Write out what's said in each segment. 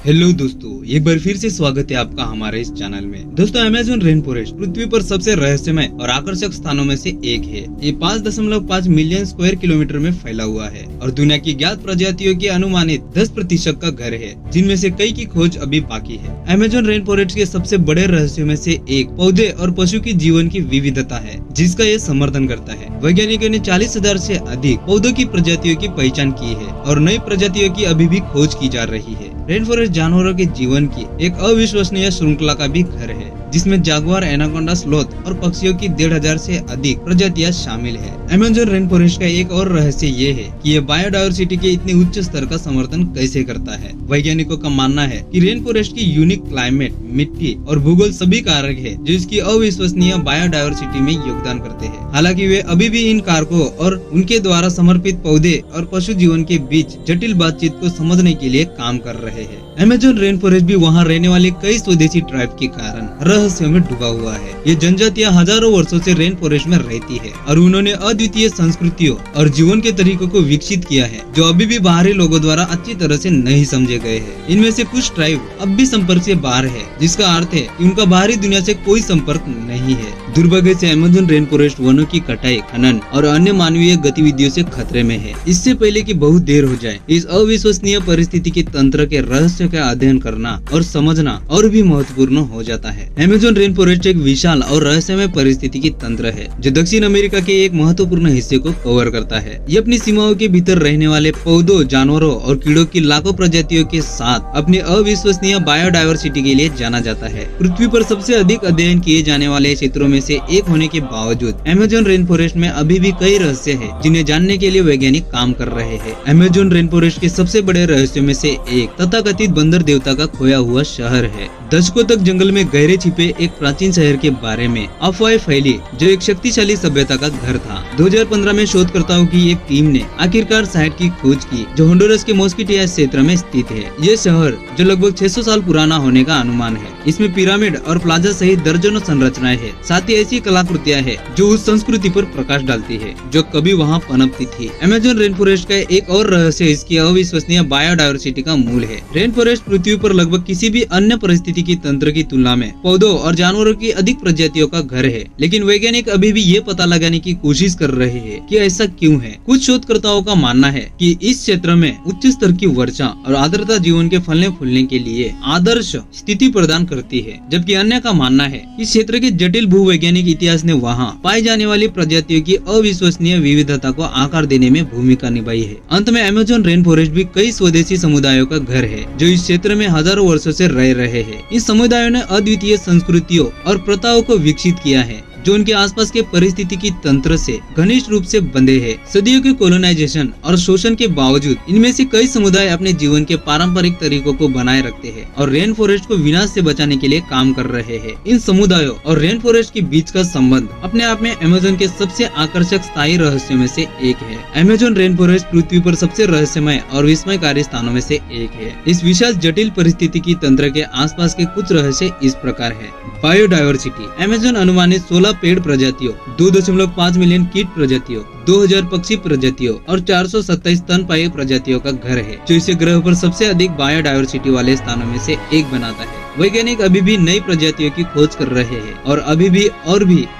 Hello दोस्तों, एक बार फिर से स्वागत है आपका हमारे इस चैनल में। दोस्तों, अमेज़न रेन फॉरेस्ट पृथ्वी पर सबसे रहस्यमय और आकर्षक स्थानों में से एक है। ये 5.5 मिलियन स्क्वायर किलोमीटर में फैला हुआ है और दुनिया की ज्ञात प्रजातियों के अनुमानित 10% का घर है, जिनमें से कई की खोज अभी बाकी है। अमेज़न रेन फॉरेस्ट के सबसे बड़े रहस्यों में से एक पौधे और पशु की जीवन की विविधता है, जिसका ये समर्थन करता है। वैज्ञानिकों ने 40,000 से अधिक पौधों की प्रजातियों की पहचान की है और नई प्रजातियों की अभी भी खोज की जा रही है। रेन फॉरेस्ट जानवरों के जीवन की एक अविश्वसनीय श्रृंखला का भी घर है, जिसमें जागुआर, एनाकोंडा, स्लोथ और पक्षियों की 1,500 से अधिक प्रजातियां शामिल है। अमेज़न रेन फॉरेस्ट का एक और रहस्य ये है कि ये बायोडायवर्सिटी के इतने उच्च स्तर का समर्थन कैसे करता है। वैज्ञानिकों का मानना है कि रेन फॉरेस्ट की यूनिक क्लाइमेट, मिट्टी और भूगोल सभी कारक है जो इसकी अविश्वसनीय बायोडायवर्सिटी में योगदान करते हैं। हालांकि वे अभी भी इन कारकों और उनके द्वारा समर्पित पौधे और पशु जीवन के बीच जटिल बातचीत को समझने के लिए काम कर रहे हैं। अमेज़न रेन फॉरेस्ट भी वहाँ रहने वाले कई स्वदेशी ट्राइब के कारण रहस्यों में डूबा हुआ है। ये जनजातियां हजारों वर्षों से रेन फॉरेस्ट में रहती है और उन्होंने अद्वितीय संस्कृतियों और जीवन के तरीकों को विकसित किया है, जो अभी भी बाहरी लोगों द्वारा अच्छी तरह से नहीं समझे गए हैं। इनमें से कुछ ट्राइब अब भी संपर्क से बाहर है, जिसका अर्थ है कि उनका बाहरी दुनिया से कोई संपर्क नहीं है। दुर्भाग्य से अमेज़न रेन फॉरेस्ट वनों की कटाई, खनन और अन्य मानवीय गतिविधियों से खतरे में है। इससे पहले कि बहुत देर हो जाए, इस अविश्वसनीय परिस्थिति के तंत्र के रहस्य का अध्ययन करना और समझना और भी महत्वपूर्ण हो जाता है। अमेज़न रेन फॉरेस्ट एक विशाल और रहस्यमय परिस्थिति की तंत्र है, जो दक्षिण अमेरिका के एक महत्वपूर्ण हिस्से को कवर करता है। ये अपनी सीमाओं के भीतर रहने वाले पौधों, जानवरों और कीड़ों की लाखों प्रजातियों के साथ अपनी अविश्वसनीय बायोडायवर्सिटी के लिए जाना जाता है। पृथ्वी पर सबसे अधिक अध्ययन किए जाने वाले क्षेत्रों में से एक होने के बावजूद अमेज़न रेन फॉरेस्ट में अभी भी कई रहस्य हैं, जिन्हें जानने के लिए वैज्ञानिक काम कर रहे हैं। अमेज़न रेन फॉरेस्ट के सबसे बड़े रहस्यों में से एक तथाकथित बंदर देवता का खोया हुआ शहर है। दशकों तक जंगल में गहरे छिपे एक प्राचीन शहर के बारे में अफवाहें फैली, जो एक शक्तिशाली सभ्यता का घर था। 2015 में शोधकर्ताओं की एक टीम ने आखिरकार साइट की खोज की, जो होंडुरस के मोस्किटियास क्षेत्र में स्थित है। ये शहर, जो लगभग 600 साल पुराना होने का अनुमान है, इसमें पिरामिड और प्लाजा सहित दर्जनों संरचनाएं हैं। साथ ही ऐसी कलाकृतियां हैं जो उस संस्कृति पर प्रकाश डालती है जो कभी वहाँ पनपती थी। अमेज़न रेन फॉरेस्ट का एक और रहस्य इसकी अविश्वसनीय बायोडायवर्सिटी का मूल है। रेन फॉरेस्ट पृथ्वी पर लगभग किसी भी अन्य परिस्थिति की तंत्र की तुलना में पौधों और जानवरों की अधिक प्रजातियों का घर है, लेकिन वैज्ञानिक अभी भी ये पता लगाने की कोशिश कर रहे हैं कि ऐसा क्यों है। कुछ शोधकर्ताओं का मानना है कि इस क्षेत्र में उच्च स्तर की वर्षा और आर्द्रता जीवन के फलने फूलने के लिए आदर्श स्थिति प्रदान करती है, जबकि अन्य का मानना है कि इस क्षेत्र के जटिल भूवैज्ञानिक इतिहास ने वहाँ पाई जाने वाली प्रजातियों की अविश्वसनीय विविधता को आकार देने में भूमिका निभाई है। अंत में अमेज़न रेन फॉरेस्ट भी कई स्वदेशी समुदायों का घर है, जो इस क्षेत्र में हजारों वर्षों से रह रहे हैं। इस समुदायों ने अद्वितीय संस्कृतियों और प्रथाओं को विकसित किया है, जो उनके आसपास के परिस्थिति की तंत्र से घनिष्ठ रूप से बंधे हैं। सदियों के कोलोनाइजेशन और शोषण के बावजूद इनमें से कई समुदाय अपने जीवन के पारंपरिक तरीकों को बनाए रखते हैं और रेन फॉरेस्ट को विनाश से बचाने के लिए काम कर रहे हैं। इन समुदायों और रेन फॉरेस्ट के बीच का संबंध अपने आप में अमेज़न के सबसे आकर्षक स्थायी रहस्यों में से एक है। अमेज़न रेन फॉरेस्ट पृथ्वी पर सबसे रहस्यमय और विस्मयकारी स्थानों में से एक है। इस विशाल जटिल परिस्थिति की तंत्र के आसपास के कुछ रहस्य इस प्रकार है। बायोडायवर्सिटी। अमेज़न अनुमानित 16 पेड़ प्रजातियों, 2.5 मिलियन कीट प्रजातियों, 2000 पक्षी प्रजातियों और 427 स्तनपायी प्रजातियों का घर है, जो इसे ग्रह पर सबसे अधिक बायोडायवर्सिटी वाले स्थानों में से एक बनाता है। वैज्ञानिक अभी भी नई प्रजातियों की खोज कर रहे हैं और अभी भी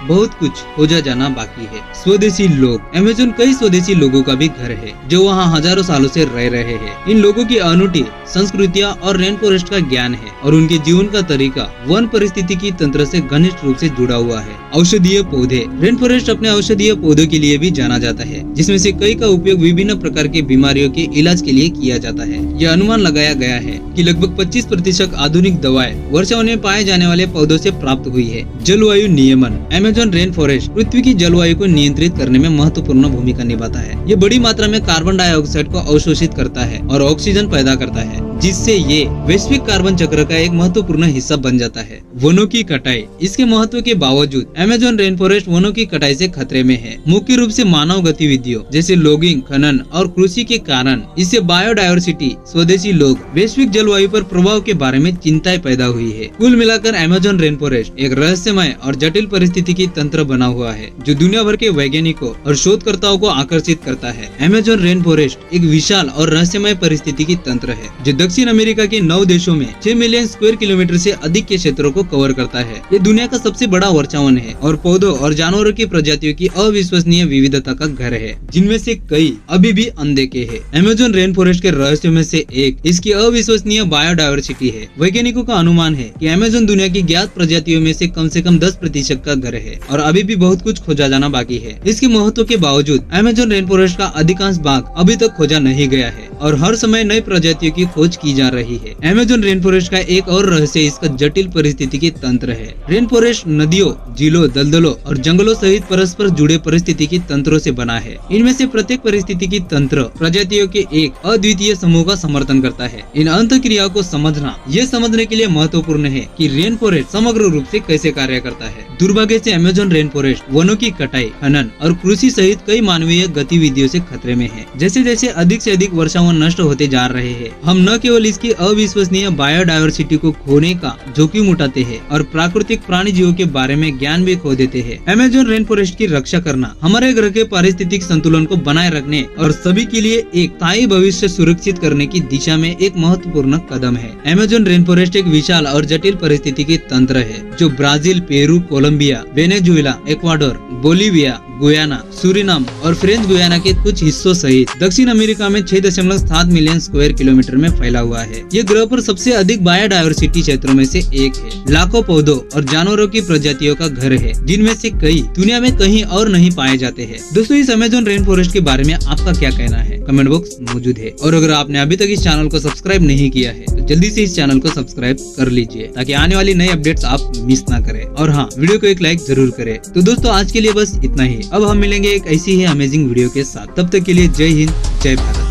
बहुत कुछ खोजा जाना बाकी है। स्वदेशी लोग। अमेज़न कई स्वदेशी लोगों का भी घर है, जो वहाँ हजारों सालों से रह रहे हैं। इन लोगों की अनूठी संस्कृतियाँ और रेन फॉरेस्ट का ज्ञान है और उनके जीवन का तरीका वन परिस्थिति की तंत्र से घनिष्ठ रूप से जुड़ा हुआ है। औषधीय पौधे। रेन फॉरेस्ट अपने औषधीय पौधों के लिए भी जाना जाता है, जिसमें से कई का उपयोग विभिन्न प्रकार के बीमारियों के इलाज के लिए किया जाता है। यह अनुमान लगाया गया है कि लगभग 25% आधुनिक दवाएं वर्षाओं में पाए जाने वाले पौधों से प्राप्त हुई है। जलवायु नियमन। अमेज़न रेन फॉरेस्ट पृथ्वी की जलवायु को नियंत्रित करने में महत्वपूर्ण भूमिका निभाता है। ये बड़ी मात्रा में कार्बन डाइऑक्साइड को अवशोषित करता है और ऑक्सीजन पैदा करता है, जिससे ये वैश्विक कार्बन चक्र का एक महत्वपूर्ण हिस्सा बन जाता है। वनों की कटाई। इसके महत्व के बावजूद अमेज़न रेन फॉरेस्ट वनों की कटाई से खतरे में है। मुख्य रूप से मानव गतिविधियों जैसे लॉगिंग, खनन और कृषि के कारण इससे बायोडायवर्सिटी, स्वदेशी लोग, वैश्विक जलवायु पर प्रभाव के बारे में चिंताएं पैदा हुई है। कुल मिलाकर अमेज़न रेन फॉरेस्ट एक रहस्यमय और जटिल परिस्थिति की तंत्र बना हुआ है, जो दुनिया भर के वैज्ञानिकों और शोधकर्ताओं को आकर्षित करता है। अमेज़न रेन फॉरेस्ट एक विशाल और रहस्यमय परिस्थिति की तंत्र है, जो दक्षिण अमेरिका के 9 देशों में 6 मिलियन स्क्वायर किलोमीटर से अधिक के क्षेत्रों को कवर करता है। ये दुनिया का सबसे बड़ा वर्षावन है और पौधों और जानवरों की प्रजातियों की अविश्वसनीय विविधता का घर है, जिनमें से कई अभी भी अनदेखे हैं। अमेज़न रेन फॉरेस्ट के रहस्यों में से एक इसकी अविश्वसनीय बायोडायवर्सिटी है। वैज्ञानिकों का अनुमान है कि अमेज़न दुनिया की ज्ञात प्रजातियों में से कम 10% का घर है और अभी भी बहुत कुछ खोजा जाना बाकी है। इसके महत्व के बावजूद अमेज़न रेन फॉरेस्ट का अधिकांश भाग अभी तक खोजा नहीं गया है और हर समय नई प्रजातियों की खोज की जा रही है। अमेज़न रेन फॉरेस्ट का एक और रहस्य इसका जटिल पारिस्थितिकी तंत्र है। रेन फॉरेस्ट नदियों, झीलों, दलदलों और जंगलों सहित परस्पर जुड़े पारिस्थितिकी तंत्रों से बना है। इनमें से प्रत्येक पारिस्थितिकी तंत्र प्रजातियों के एक अद्वितीय समूह का समर्थन करता है। इन अंतःक्रियाओं को समझना ये समझने के लिए महत्वपूर्ण है कि रेन फॉरेस्ट समग्र रूप से कैसे कार्य करता है। दुर्भाग्य से अमेज़न रेन फॉरेस्ट वनों की कटाई, खनन और कृषि सहित कई मानवीय गतिविधियों से खतरे में है। जैसे जैसे अधिक से अधिक वर्षावन नष्ट होते जा रहे हैं, हम न केवल इसकी अविश्वसनीय बायोडायवर्सिटी को खोने का जोखिम उठाते हैं और प्राकृतिक प्राणी जीवों के बारे में ज्ञान भी खो देते हैं। अमेज़न रेन फॉरेस्ट की रक्षा करना हमारे ग्रह के पारिस्थितिक संतुलन को बनाए रखने और सभी के लिए एक स्थायी भविष्य सुरक्षित करने की दिशा में एक महत्वपूर्ण कदम है। अमेज़न रेन फॉरेस्ट एक विशाल और जटिल पारिस्थितिकी तंत्र है जो Brazil, Peru, Colombia, Venezuela, Ecuador, Bolivia, Guyana, Suriname और फ्रेंच गुयाना के कुछ हिस्सों सहित दक्षिण अमेरिका में 6.7 मिलियन स्क्वायर किलोमीटर में फैला हुआ है। ये ग्रह पर सबसे अधिक बायोडायवर्सिटी क्षेत्रों में से एक है। लाखों पौधों और जानवरों की प्रजातियों का घर है, जिनमें से कई दुनिया में कहीं और नहीं पाए जाते हैं। दोस्तों, इस अमेज़न रेन फॉरेस्ट के बारे में आपका क्या कहना है? कमेंट बॉक्स मौजूद है। और अगर आपने अभी तक इस चैनल को सब्सक्राइब नहीं किया है तो जल्दी से इस चैनल को सब्सक्राइब कर लीजिए ताकि आने वाली नई अपडेट्स आप मिस ना करें। और हाँ, वीडियो को एक लाइक जरूर करें। तो दोस्तों, आज के लिए बस इतना ही। अब हम मिलेंगे एक ऐसी ही अमेजिंग वीडियो के साथ। तब तक के लिए जय हिंद, जय भारत।